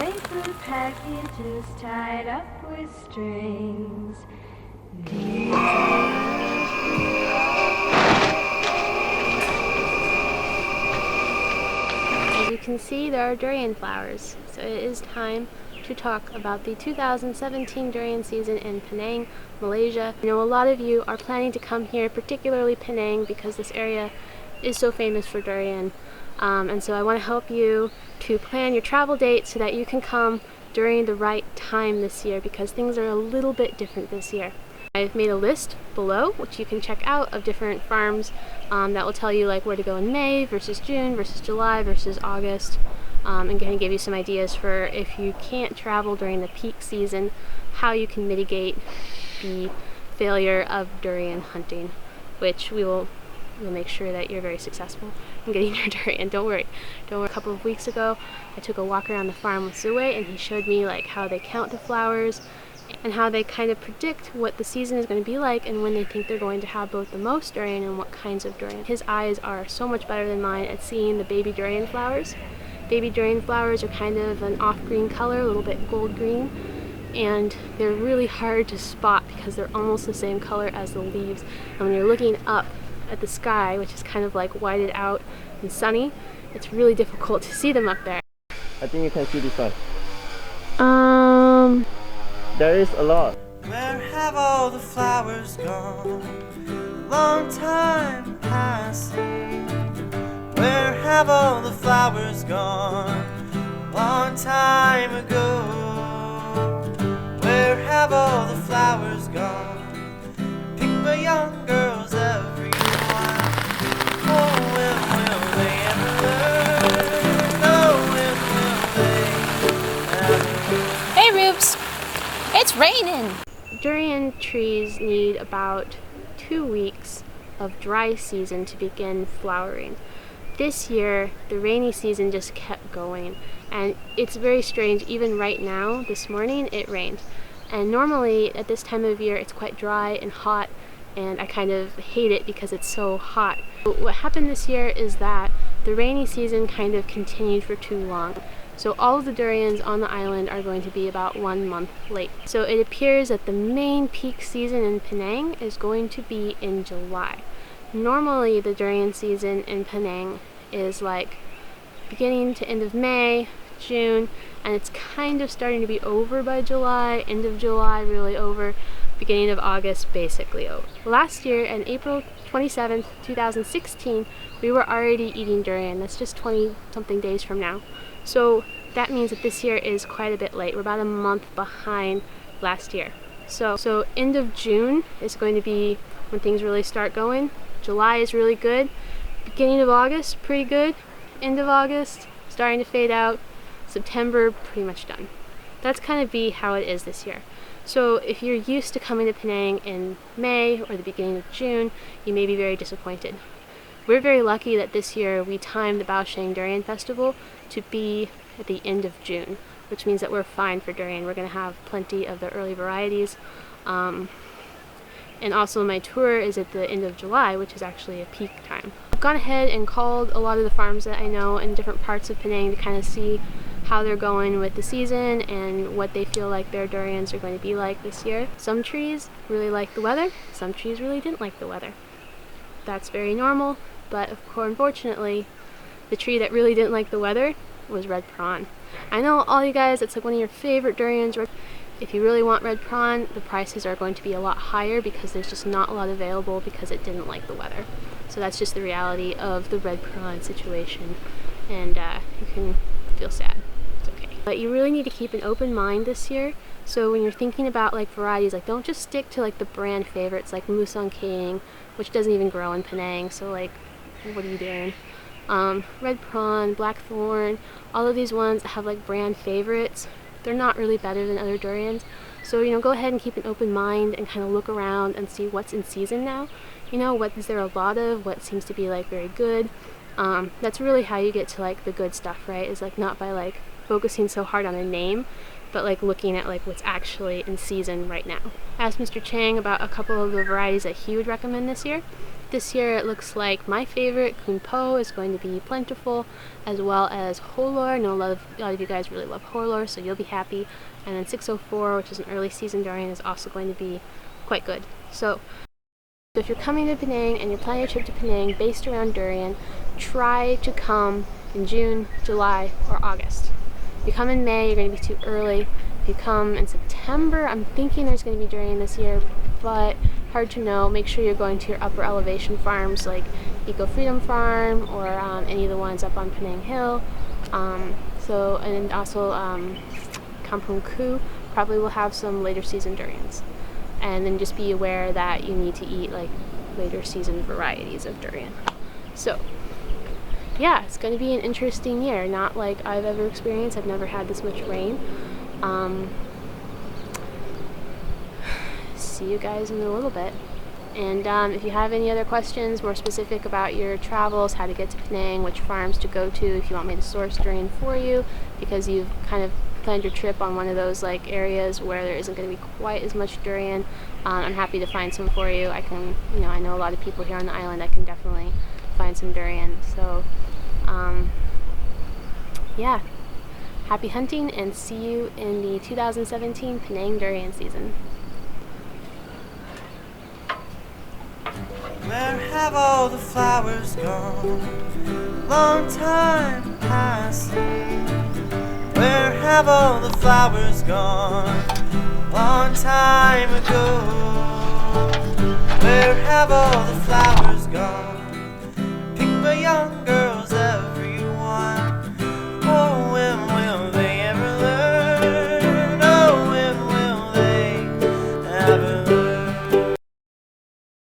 paper packages tied up with strings. As you can see, there are durian flowers, so it is time to talk about the 2017 durian season in Penang, Malaysia. I know a lot of you are planning to come here, particularly Penang, because this area is so famous for durian. And so I want to help you to plan your travel date so that you can come during the right time this year, because things are a little bit different this year. I've made a list below, which you can check out, of different farms that will tell you like where to go in May versus June versus July versus August, and kind of give you some ideas for if you can't travel during the peak season, how you can mitigate the failure of durian hunting, which we'll make sure that you're very successful in getting your durian. Don't worry. A couple of weeks ago, I took a walk around the farm with Zue, and he showed me like how they count the flowers and how they kind of predict what the season is going to be like and when they think they're going to have both the most durian and what kinds of durian. His eyes are so much better than mine at seeing the baby durian flowers. Baby durian flowers are kind of an off-green color, a little bit gold green, and they're really hard to spot because they're almost the same color as the leaves. And when you're looking up at the sky, which is kind of like whited out and sunny, it's really difficult to see them up there. I think you can see this one. There is a lot. Where have all the flowers gone? Long time passing. Where have all the flowers gone? Long time ago. Where have all the flowers gone? Pick the young girls every while. Oh, when will they ever learn? Oh, when will they ever learn? Hey, Rubes! It's raining! Durian trees need about 2 weeks of dry season to begin flowering. This year, the rainy season just kept going, and it's very strange. Even right now, this morning, it rained. And normally, at this time of year, it's quite dry and hot, and I kind of hate it because it's so hot. But what happened this year is that the rainy season kind of continued for too long. So all of the durians on the island are going to be about 1 month late. So it appears that the main peak season in Penang is going to be in July. Normally the durian season in Penang is like beginning to end of May, June, and it's kind of starting to be over by July, end of July really over, beginning of August basically over. Last year on April 27th, 2016, we were already eating durian. That's just 20 something days from now. So that means that this year is quite a bit late. We're about a month behind last year. So end of June is going to be when things really start going. July is really good. Beginning of August, pretty good. End of August, starting to fade out. September, pretty much done. That's kind of be how it is this year. So if you're used to coming to Penang in May or the beginning of June, you may be very disappointed. We're very lucky that this year we timed the Bao Sheng Durian Festival to be at the end of June, which means that we're fine for durian. We're going to have plenty of the early varieties. And also my tour is at the end of July, which is actually a peak time. I've gone ahead and called a lot of the farms that I know in different parts of Penang to kind of see how they're going with the season and what they feel like their durians are going to be like this year. Some trees really like the weather, some trees really didn't like the weather. That's very normal, but of course, unfortunately, the tree that really didn't like the weather was red prawn. I know all you guys, it's like one of your favorite durians. If you really want red prawn, the prices are going to be a lot higher because there's just not a lot available because it didn't like the weather. So that's just the reality of the red prawn situation, and you can feel sad. It's okay. But you really need to keep an open mind this year. So when you're thinking about like varieties, like don't just stick to like the brand favorites like Musang King, which doesn't even grow in Penang. So like, what are you doing? Red prawn, blackthorn, all of these ones that have like brand favorites, they're not really better than other durians. So, you know, go ahead and keep an open mind and kind of look around and see what's in season now. You know, what is there a lot of, what seems to be like very good. That's really how you get to like the good stuff, right? Is like not by like focusing so hard on a name, but like looking at like what's actually in season right now. I asked Mr. Chang about a couple of the varieties that he would recommend this year, This year it looks like my favorite, Kun Po, is going to be plentiful, as well as Holor. I know a lot of you guys really love Holor, so you'll be happy. And then 604, which is an early season durian, is also going to be quite good. So if you're coming to Penang and you're planning a trip to Penang based around durian, try to come in June, July, or August. If you come in May, you're going to be too early. If you come in September, I'm thinking there's going to be durian this year, but hard to know. Make sure you're going to your upper elevation farms like Eco Freedom Farm or any of the ones up on Penang Hill. And also Kampung probably will have some later season durians. And then just be aware that you need to eat like later season varieties of durian. So yeah, it's going to be an interesting year, not like I've ever experienced. I've never had this much rain. See you guys in a little bit. And if you have any other questions more specific about your travels, how to get to Penang, which farms to go to, if you want me to source durian for you because you've kind of planned your trip on one of those like areas where there isn't going to be quite as much durian, I'm happy to find some for you. I can, I know a lot of people here on the island. I can definitely find some durian. So yeah, happy hunting and see you in the 2017 Penang durian season. Where have all the flowers gone? Long time passing. Where have all the flowers gone? Long time ago. Where have all the flowers gone? Picked by young girls.